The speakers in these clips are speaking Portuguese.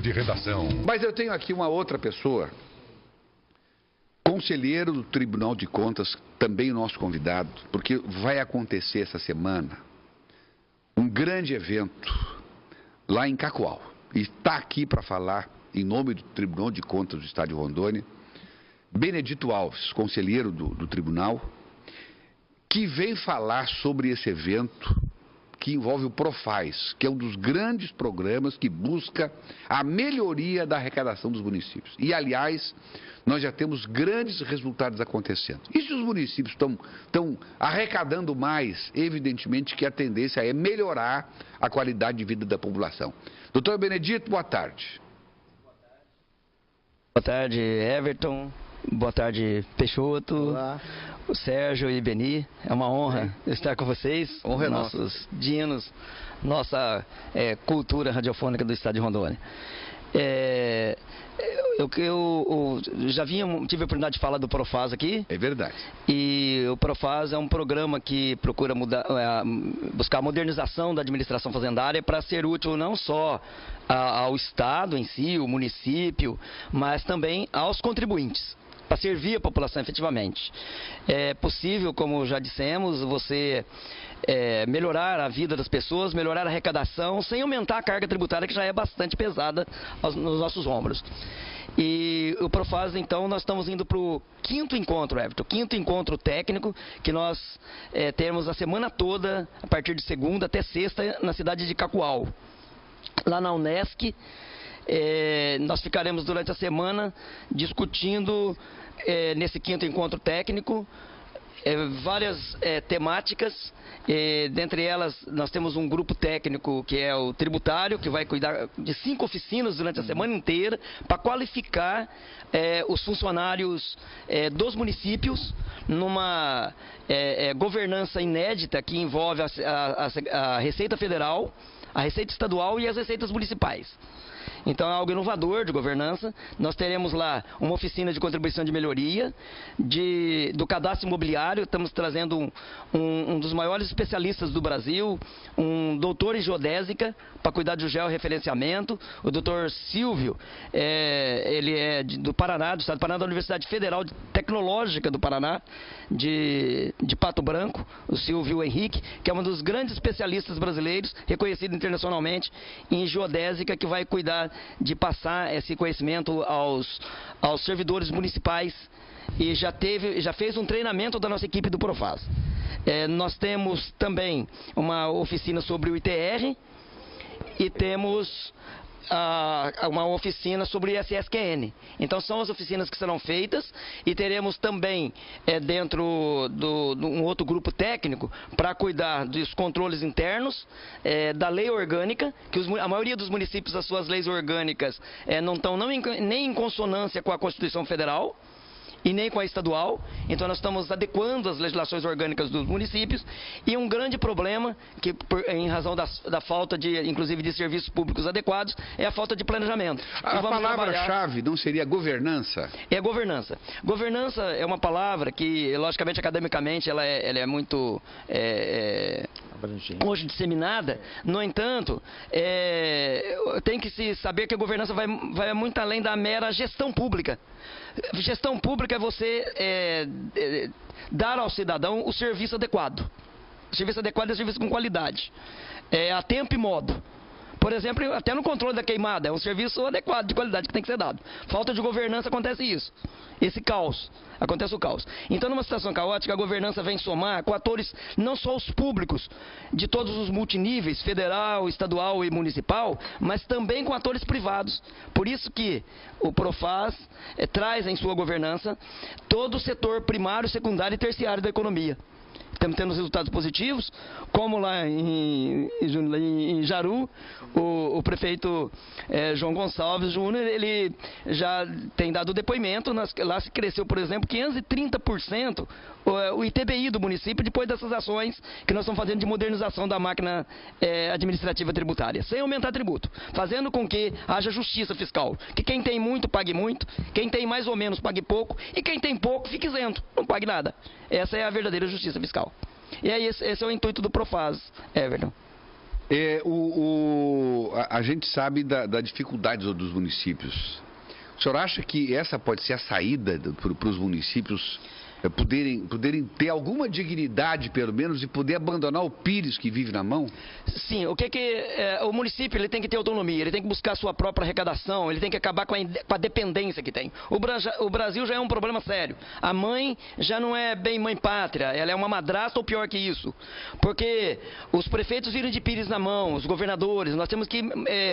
Papo de Redação. Mas eu tenho aqui uma outra pessoa, conselheiro do Tribunal de Contas, também nosso convidado, porque vai acontecer essa semana um grande evento lá em Cacoal. E está aqui para falar, em nome do Tribunal de Contas do Estado de Rondônia, Benedito Alves, conselheiro do Tribunal, que vem falar sobre esse evento que envolve o Profaz, que é um dos grandes programas que busca a melhoria da arrecadação dos municípios. E, aliás, nós já temos grandes resultados acontecendo. E se os municípios estão arrecadando mais, evidentemente que a tendência é melhorar a qualidade de vida da população. Doutor Benedito, boa tarde. Boa tarde, Everton. Boa tarde, Peixoto. Olá. O Sérgio e Beni. É uma honra estar com vocês. Honra é nossos dinos, nossa cultura radiofônica do Estado de Rondônia. Eu tive a oportunidade de falar do Profaz aqui. É verdade. E o Profaz é um programa que procura buscar a modernização da administração fazendária para ser útil não só ao Estado em si, o município, mas também aos contribuintes, para servir a população efetivamente. É possível, como já dissemos, você melhorar a vida das pessoas, melhorar a arrecadação, sem aumentar a carga tributária, que já é bastante pesada nos nossos ombros. E o Profaz, então, nós estamos indo para o quinto encontro, Everton, quinto encontro técnico, que nós temos a semana toda, a partir de segunda até sexta, na cidade de Cacoal. Lá na Unesc, nós ficaremos durante a semana discutindo, nesse quinto encontro técnico, várias temáticas. Dentre elas, nós temos um grupo técnico que é o tributário, que vai cuidar de 5 oficinas durante a semana inteira para qualificar os funcionários dos municípios numa governança inédita que envolve a Receita Federal, a Receita Estadual e as receitas municipais. Então é algo inovador de governança. Nós teremos lá uma oficina de contribuição de melhoria, do cadastro imobiliário. Estamos trazendo um dos maiores especialistas do Brasil, um doutor em geodésica, para cuidar do georreferenciamento. O doutor Silvio, ele é do Paraná, do Estado do Paraná, da Universidade Federal Tecnológica do Paraná, de Pato Branco, o Silvio Henrique, que é um dos grandes especialistas brasileiros, reconhecido internacionalmente em geodésica, que vai cuidar de passar esse conhecimento aos servidores municipais, e já fez um treinamento da nossa equipe do Profaz. Nós temos também uma oficina sobre o ITR e temos uma oficina sobre SSQN. Então são as oficinas que serão feitas, e teremos também dentro de um outro grupo técnico para cuidar dos controles internos, da lei orgânica, que a maioria dos municípios, as suas leis orgânicas não estão nem em consonância com a Constituição Federal e nem com a estadual. Então nós estamos adequando as legislações orgânicas dos municípios. E um grande problema, que em razão da falta inclusive de serviços públicos adequados, é a falta de planejamento. A palavra-chave não seria governança? É governança. Governança é uma palavra que, logicamente, academicamente, ela é muito hoje disseminada. No entanto, tem que se saber que a governança vai muito além da mera gestão pública. Gestão pública é você dar ao cidadão o serviço adequado. O serviço adequado é o serviço com qualidade, a tempo e modo. Por exemplo, até no controle da queimada, é um serviço adequado, de qualidade, que tem que ser dado. Falta de governança, acontece isso. Esse caos, acontece o caos. Então, numa situação caótica, a governança vem somar com atores, não só os públicos, de todos os multiníveis, federal, estadual e municipal, mas também com atores privados. Por isso que o Profaz traz em sua governança todo o setor primário, secundário e terciário da economia. Estamos tendo resultados positivos, como lá em Jaru, o prefeito João Gonçalves Júnior, ele já tem dado depoimento. Lá se cresceu, por exemplo, 530% o ITBI do município, depois dessas ações que nós estamos fazendo de modernização da máquina administrativa tributária, sem aumentar tributo, fazendo com que haja justiça fiscal, que quem tem muito pague muito, quem tem mais ou menos pague pouco, e quem tem pouco fique isento, não pague nada. Essa é a verdadeira justiça fiscal. E aí esse é o intuito do Profaz, Everton. A gente sabe da dificuldade dos municípios. O senhor acha que essa pode ser a saída para os municípios poderem ter alguma dignidade, pelo menos, e poder abandonar o Pires que vive na mão? Sim, o município ele tem que ter autonomia, ele tem que buscar a sua própria arrecadação, ele tem que acabar com a dependência que tem. O Brasil já é um problema sério. A mãe já não é bem mãe pátria, ela é uma madrasta ou pior que isso. Porque os prefeitos viram de Pires na mão, os governadores, nós temos que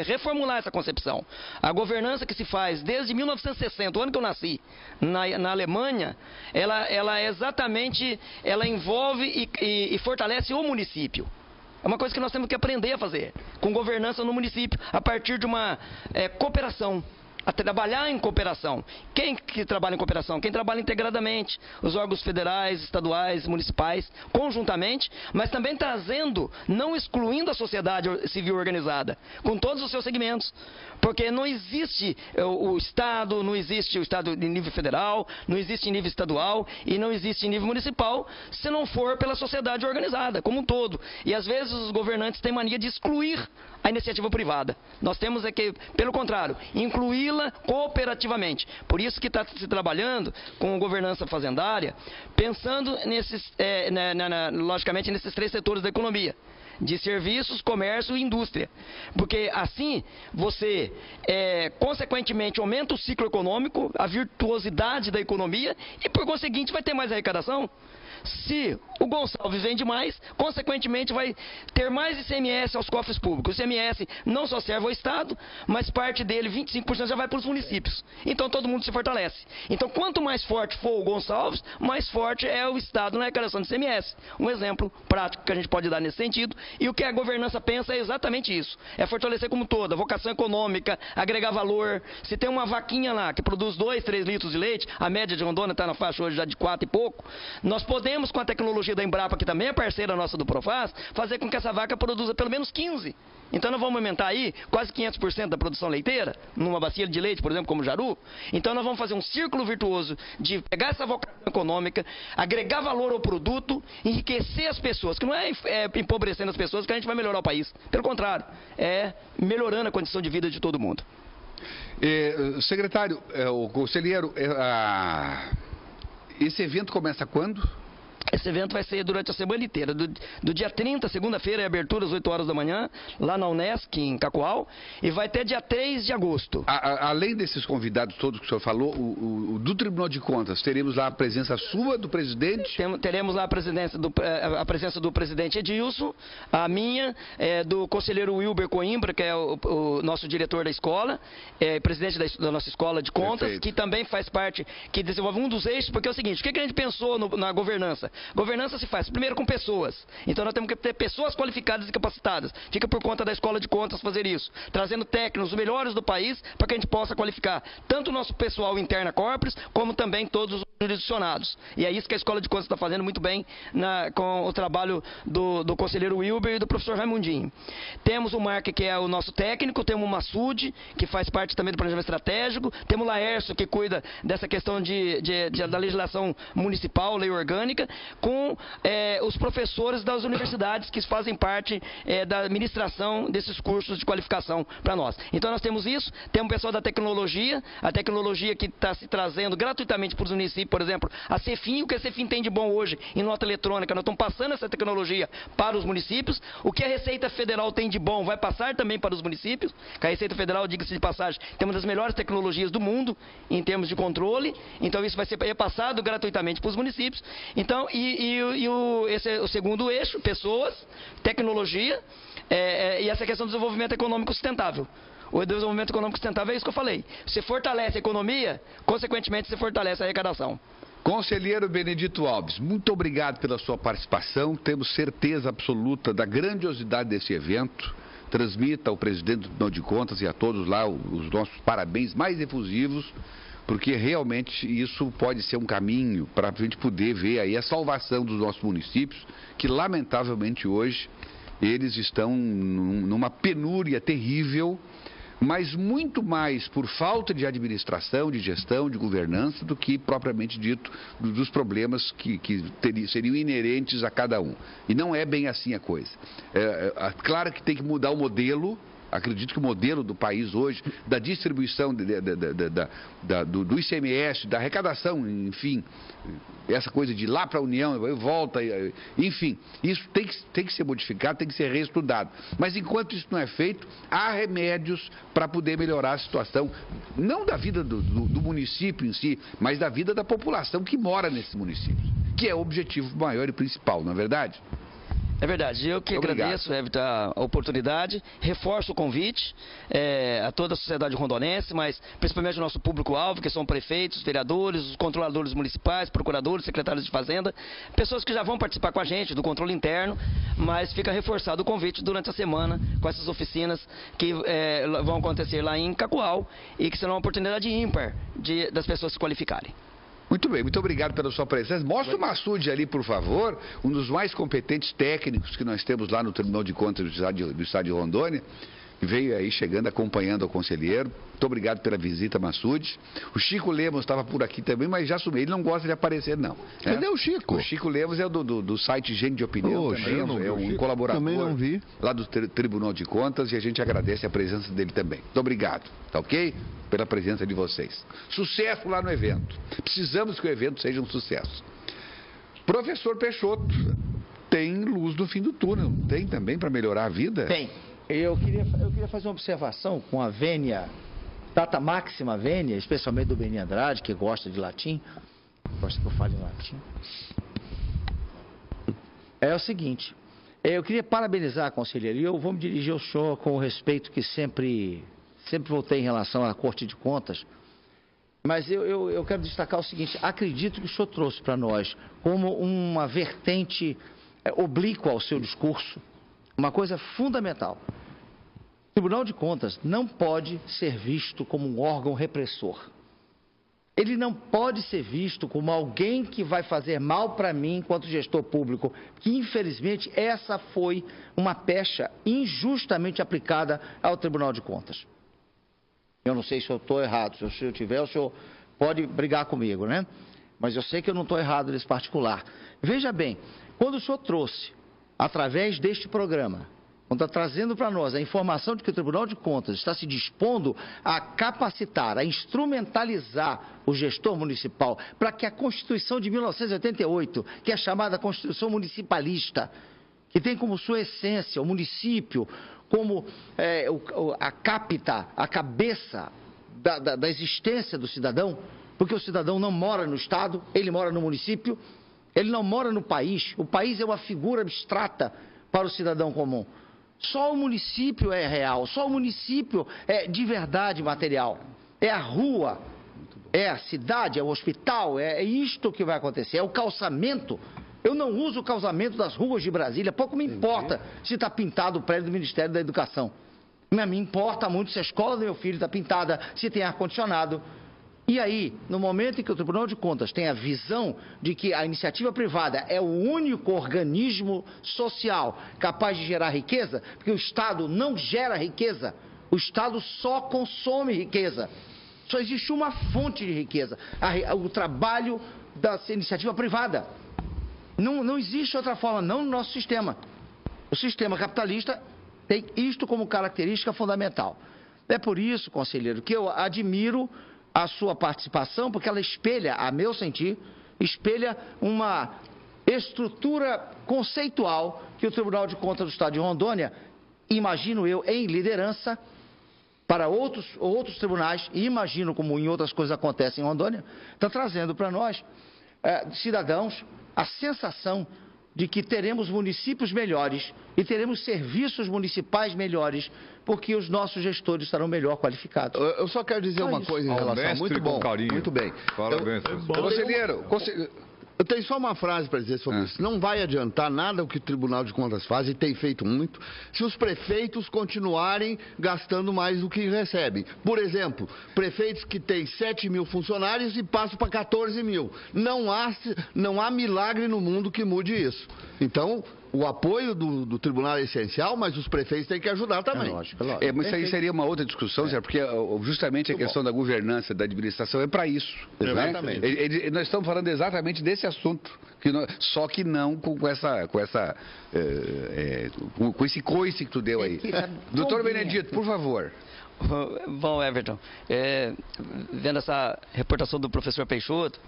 reformular essa concepção. A governança que se faz desde 1960, o ano que eu nasci, na Alemanha, ela exatamente, ela envolve e fortalece o município. É uma coisa que nós temos que aprender a fazer, com governança no município, a partir de uma cooperação, a trabalhar em cooperação. Quem que trabalha em cooperação? Quem trabalha integradamente, os órgãos federais, estaduais, municipais, conjuntamente, mas também trazendo, não excluindo a sociedade civil organizada, com todos os seus segmentos. Porque não existe o Estado, não existe o Estado em nível federal, não existe em nível estadual e não existe em nível municipal, se não for pela sociedade organizada, como um todo. E às vezes os governantes têm mania de excluir a iniciativa privada. Nós temos que, pelo contrário, incluí-la cooperativamente. Por isso que está se trabalhando com governança fazendária, pensando logicamente nesses 3 setores da economia: de serviços, comércio e indústria. Porque assim você, consequentemente, aumenta o ciclo econômico, a virtuosidade da economia e, por conseguinte, vai ter mais arrecadação. Se o Gonçalves vende mais, consequentemente vai ter mais ICMS aos cofres públicos. O ICMS não só serve ao Estado, mas parte dele, 25%, já vai para os municípios. Então todo mundo se fortalece. Então quanto mais forte for o Gonçalves, mais forte é o Estado na arrecadação de ICMS. Um exemplo prático que a gente pode dar nesse sentido. E o que a governança pensa é exatamente isso. É fortalecer como toda, vocação econômica, agregar valor. Se tem uma vaquinha lá que produz 2, 3 litros de leite, a média de Rondônia está na faixa hoje já de 4 e pouco, nós podemos, com a tecnologia da Embrapa, que também é parceira nossa do Profaz, fazer com que essa vaca produza pelo menos 15. Então nós vamos aumentar aí quase 500% da produção leiteira, numa bacia de leite, por exemplo, como Jaru. Então nós vamos fazer um círculo virtuoso de pegar essa vocação econômica, agregar valor ao produto, enriquecer as pessoas, que não é empobrecendo as pessoas que a gente vai melhorar o país. Pelo contrário, é melhorando a condição de vida de todo mundo. Secretário, o conselheiro, esse evento começa quando? Esse evento vai ser durante a semana inteira, do dia 30, segunda-feira, é abertura às 8 horas da manhã, lá na Unesc, em Cacoal, e vai até dia 3 de agosto. Além desses convidados todos que o senhor falou, do Tribunal de Contas, teremos lá a presença sua, do presidente? Teremos lá a presença do presidente Edilson, a minha, do conselheiro Wilber Coimbra, que é o nosso diretor da escola, presidente da nossa escola de contas. Perfeito. Que também faz parte, que desenvolve um dos eixos, porque é o seguinte: o que a gente pensou na governança? Governança se faz primeiro com pessoas. Então nós temos que ter pessoas qualificadas e capacitadas. Fica por conta da Escola de Contas fazer isso, trazendo técnicos, os melhores do país, para que a gente possa qualificar tanto o nosso pessoal interna corpus, como também todos os jurisdicionados. E é isso que a Escola de Contas está fazendo muito bem com o trabalho do conselheiro Wilber e do professor Raimundinho. Temos o Mark, que é o nosso técnico, temos o Massude, que faz parte também do planejamento estratégico, temos o Laércio, que cuida dessa questão da legislação municipal, lei orgânica, com os professores das universidades que fazem parte da administração desses cursos de qualificação para nós. Então nós temos isso, temos o pessoal da tecnologia, a tecnologia que está se trazendo gratuitamente para os municípios, por exemplo, a Cefim, o que a Cefim tem de bom hoje em nota eletrônica, nós estamos passando essa tecnologia para os municípios, o que a Receita Federal tem de bom vai passar também para os municípios, que a Receita Federal, diga-se de passagem, tem uma das melhores tecnologias do mundo em termos de controle, então isso vai ser passado gratuitamente para os municípios. Então, esse é o segundo eixo: pessoas, tecnologia, e essa questão do desenvolvimento econômico sustentável. O desenvolvimento econômico sustentável é isso que eu falei. Você fortalece a economia, consequentemente você fortalece a arrecadação. Conselheiro Benedito Alves, muito obrigado pela sua participação. Temos certeza absoluta da grandiosidade desse evento. Transmita ao presidente do Tribunal de Contas e a todos lá os nossos parabéns mais efusivos, porque realmente isso pode ser um caminho para a gente poder ver aí a salvação dos nossos municípios, que lamentavelmente hoje eles estão numa penúria terrível, mas muito mais por falta de administração, de gestão, de governança, do que propriamente dito dos problemas que seriam inerentes a cada um. E não é bem assim a coisa. Claro que tem que mudar o modelo. Acredito que o modelo do país hoje, da distribuição do ICMS, da arrecadação, enfim, essa coisa de ir lá para a União, volta, enfim, isso tem que ser modificado, tem que ser reestudado. Mas enquanto isso não é feito, há remédios para poder melhorar a situação, não da vida do município em si, mas da vida da população que mora nesses municípios, que é o objetivo maior e principal, não é verdade? É verdade, eu que agradeço, Everton, a oportunidade, reforço o convite a toda a sociedade rondonense, mas principalmente o nosso público-alvo, que são prefeitos, vereadores, os controladores municipais, procuradores, secretários de fazenda, pessoas que já vão participar com a gente do controle interno, mas fica reforçado o convite durante a semana com essas oficinas que vão acontecer lá em Cacoal e que serão uma oportunidade ímpar das pessoas se qualificarem. Muito bem, muito obrigado pela sua presença. Mostra o Massude ali, por favor, um dos mais competentes técnicos que nós temos lá no Tribunal de Contas do Estado de Rondônia, que veio aí chegando, acompanhando o conselheiro. Muito obrigado pela visita, Massude. O Chico Lemos estava por aqui também, mas já sumiu. Ele não gosta de aparecer, não. Cadê o Chico? O Chico Lemos é do site Gente de Opinião, também, é um colaborador também não vi. Lá do Tribunal de Contas, e a gente agradece a presença dele também. Muito obrigado, tá ok? Pela presença de vocês. Sucesso lá no evento. Precisamos que o evento seja um sucesso. Professor Peixoto, tem luz no fim do túnel, tem também para melhorar a vida? Tem. Eu queria fazer uma observação com a vênia, data máxima vênia, especialmente do Beni Andrade, que gosta de latim, gosta que eu fale em latim. É o seguinte, eu queria parabenizar a conselheira, e eu vou me dirigir ao senhor com o respeito que sempre voltei em relação à Corte de Contas, mas eu quero destacar o seguinte: acredito que o senhor trouxe para nós como uma vertente oblíqua ao seu discurso, uma coisa fundamental. O Tribunal de Contas não pode ser visto como um órgão repressor. Ele não pode ser visto como alguém que vai fazer mal para mim enquanto gestor público, que infelizmente essa foi uma pecha injustamente aplicada ao Tribunal de Contas. Eu não sei se eu estou errado, se eu tiver, o senhor pode brigar comigo, né? Mas eu sei que eu não estou errado nesse particular. Veja bem, quando o senhor trouxe, através deste programa, quando está trazendo para nós a informação de que o Tribunal de Contas está se dispondo a capacitar, a instrumentalizar o gestor municipal para que a Constituição de 1988, que é a chamada Constituição Municipalista, que tem como sua essência o município como a capta, a cabeça da existência do cidadão, porque o cidadão não mora no Estado, ele mora no município, ele não mora no país. O país é uma figura abstrata para o cidadão comum. Só o município é real, só o município é de verdade material. É a rua, é a cidade, é o hospital, é isto que vai acontecer, é o calçamento. Eu não uso o calçamento das ruas de Brasília, pouco me importa se está pintado o prédio do Ministério da Educação. Me importa muito se a escola do meu filho está pintada, se tem ar-condicionado. E aí, no momento em que o Tribunal de Contas tem a visão de que a iniciativa privada é o único organismo social capaz de gerar riqueza, porque o Estado não gera riqueza, o Estado só consome riqueza. Só existe uma fonte de riqueza, o trabalho da iniciativa privada. Não existe outra forma, não no nosso sistema. O sistema capitalista tem isto como característica fundamental. É por isso, conselheiro, que eu admiro a sua participação, porque ela espelha, a meu sentir, espelha uma estrutura conceitual que o Tribunal de Contas do Estado de Rondônia, imagino eu, em liderança, para outros tribunais, e imagino como em outras coisas acontecem em Rondônia, está trazendo para nós, cidadãos, a sensação de que teremos municípios melhores e teremos serviços municipais melhores, porque os nossos gestores estarão melhor qualificados. Eu só quero dizer uma coisa em relação... Muito bom, muito bem. Parabéns, conselheiro. Eu tenho só uma frase para dizer sobre isso. Não vai adiantar nada o que o Tribunal de Contas faz, e tem feito muito, se os prefeitos continuarem gastando mais do que recebem. Por exemplo, prefeitos que têm 7 mil funcionários e passam para 14 mil. Não há milagre no mundo que mude isso. Então, O apoio do tribunal é essencial, mas os prefeitos têm que ajudar também. Lógico. Mas isso aí seria uma outra discussão, Zé, porque justamente a questão da governança, da administração é para isso. Exatamente. Né? Nós estamos falando exatamente desse assunto, só que não com esse coice que tu deu aí. Doutor Benedito, por favor. Bom, Everton, vendo essa reportação do professor Peixoto,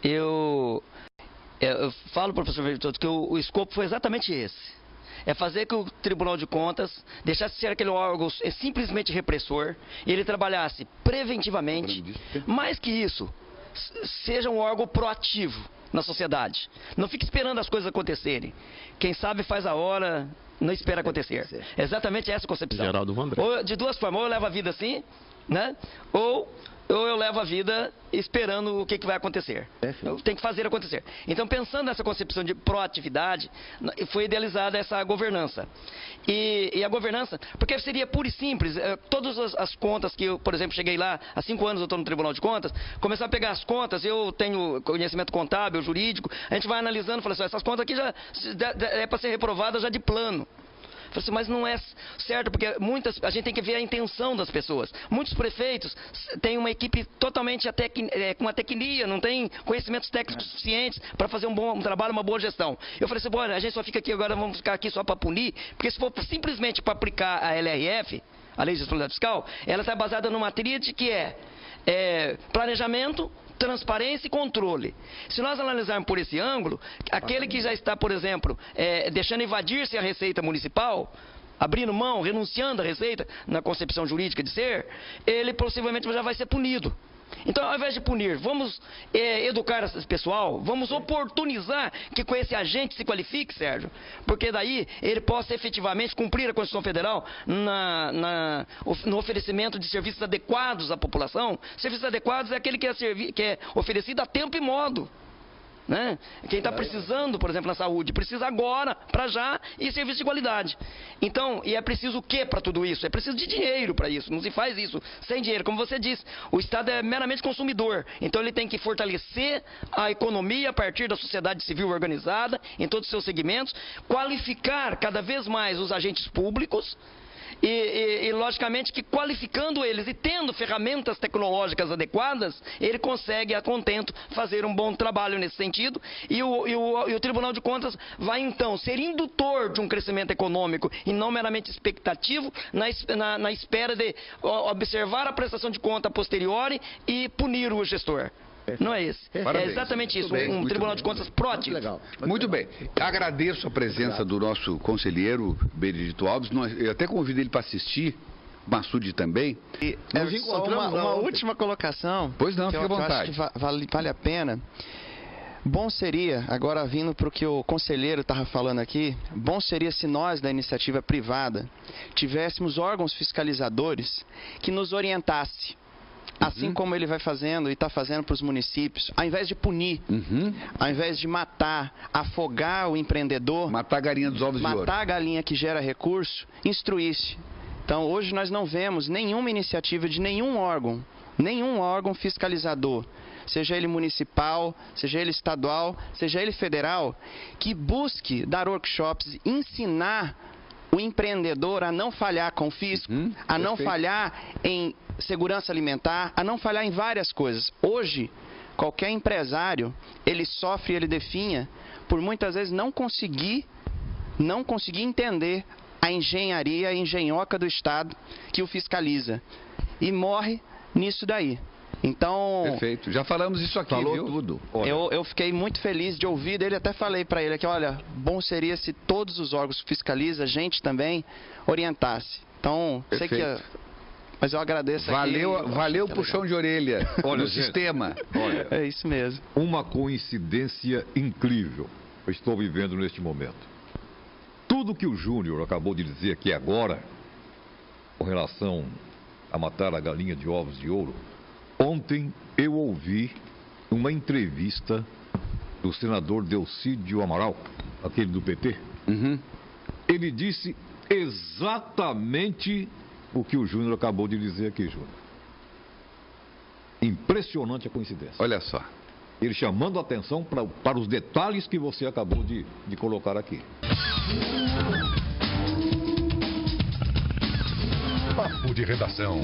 eu falo para o professor Peixoto que o escopo foi exatamente esse. É fazer que o Tribunal de Contas deixasse de ser aquele órgão simplesmente repressor e ele trabalhasse preventivamente. Mais que isso, seja um órgão proativo na sociedade. Não fique esperando as coisas acontecerem. Quem sabe faz a hora, não espera acontecer. É exatamente essa a concepção. Geraldo Vandré. Ou, de duas formas, ou eu levo a vida assim, né? Ou eu levo a vida esperando o que vai acontecer. Tem que fazer acontecer. Então, pensando nessa concepção de proatividade, foi idealizada essa governança. E a governança, porque seria pura e simples, todas as contas que eu, por exemplo, cheguei lá, há 5 anos eu estou no Tribunal de Contas, começar a pegar as contas, eu tenho conhecimento contábil, jurídico, a gente vai analisando, fala assim, essas contas aqui já é para ser reprovadas já de plano. Falei assim, mas não é certo, porque a gente tem que ver a intenção das pessoas. Muitos prefeitos têm uma equipe totalmente com uma tecnia, não tem conhecimentos técnicos suficientes para fazer um trabalho, uma boa gestão. Eu falei assim, olha, a gente só fica aqui agora, vamos ficar aqui só para punir, porque se for simplesmente para aplicar a LRF, a Lei de Responsabilidade Fiscal, ela está baseada numa tríade que é planejamento, transparência e controle. Se nós analisarmos por esse ângulo, aquele que já está, por exemplo, deixando invadir-se a receita municipal, abrindo mão, renunciando à receita, na concepção jurídica de ser, ele possivelmente já vai ser punido. Então, ao invés de punir, vamos educar esse pessoal, vamos oportunizar que com esse agente se qualifique, Sérgio, porque daí ele possa efetivamente cumprir a Constituição Federal no oferecimento de serviços adequados à população. Serviços adequados é aquele que é oferecido a tempo e modo. Né? Quem está precisando, por exemplo, na saúde, precisa agora, para já, e serviço de qualidade. Então, e é preciso o que para tudo isso? É preciso de dinheiro para isso, não se faz isso sem dinheiro. Como você disse, o Estado é meramente consumidor, então ele tem que fortalecer a economia a partir da sociedade civil organizada, em todos os seus segmentos, qualificar cada vez mais os agentes públicos, e logicamente que qualificando eles e tendo ferramentas tecnológicas adequadas, ele consegue a contento fazer um bom trabalho nesse sentido, e o Tribunal de Contas vai então ser indutor de um crescimento econômico e não meramente expectativo na espera de observar a prestação de conta a posteriori e punir o gestor. Não é esse. Parabéns. É exatamente isso, Bem, um Tribunal de Contas proativo. Muito bem. Agradeço a presença do nosso conselheiro Benedito Alves. Eu até convido ele para assistir, Massude também. Nos encontramos uma última colocação. Pois não, que fica à vontade. Eu acho que vale a pena. Bom seria, agora vindo para o que o conselheiro estava falando aqui, bom seria se nós, da iniciativa privada, tivéssemos órgãos fiscalizadores que nos orientassem. Assim como ele vai fazendo e está fazendo para os municípios, ao invés de punir, ao invés de matar, afogar o empreendedor, matar a galinha dos ovos de ouro, matar a galinha que gera recurso, instruir-se. Então, hoje nós não vemos nenhuma iniciativa de nenhum órgão fiscalizador, seja ele municipal, seja ele estadual, seja ele federal, que busque dar workshops, ensinar o empreendedor a não falhar com o fisco, a não falhar em segurança alimentar, a não falhar em várias coisas. Hoje, qualquer empresário, ele sofre, ele definha, por muitas vezes não conseguir entender a engenharia, a engenhoca do Estado que o fiscaliza. E morre nisso daí. Então... Perfeito. Já falamos isso aqui, falou viu? Tudo. Eu fiquei muito feliz de ouvir dele, até falei para ele que, olha, bom seria se todos os órgãos que fiscalizam, a gente também, orientasse. Então, Perfeito. sei que... Mas eu agradeço Valeu o puxão de orelha no sistema. Olha, É isso mesmo. uma coincidência incrível eu estou vivendo neste momento. Tudo que o Júnior acabou de dizer aqui agora, com relação a matar a galinha de ovos de ouro, ontem eu ouvi uma entrevista do senador Delcídio Amaral, aquele do PT. Ele disse exatamente o que o Júnior acabou de dizer aqui, Júnior. Impressionante a coincidência. Olha só. Ele chamando a atenção para os detalhes que você acabou de colocar aqui. Papo de Redação.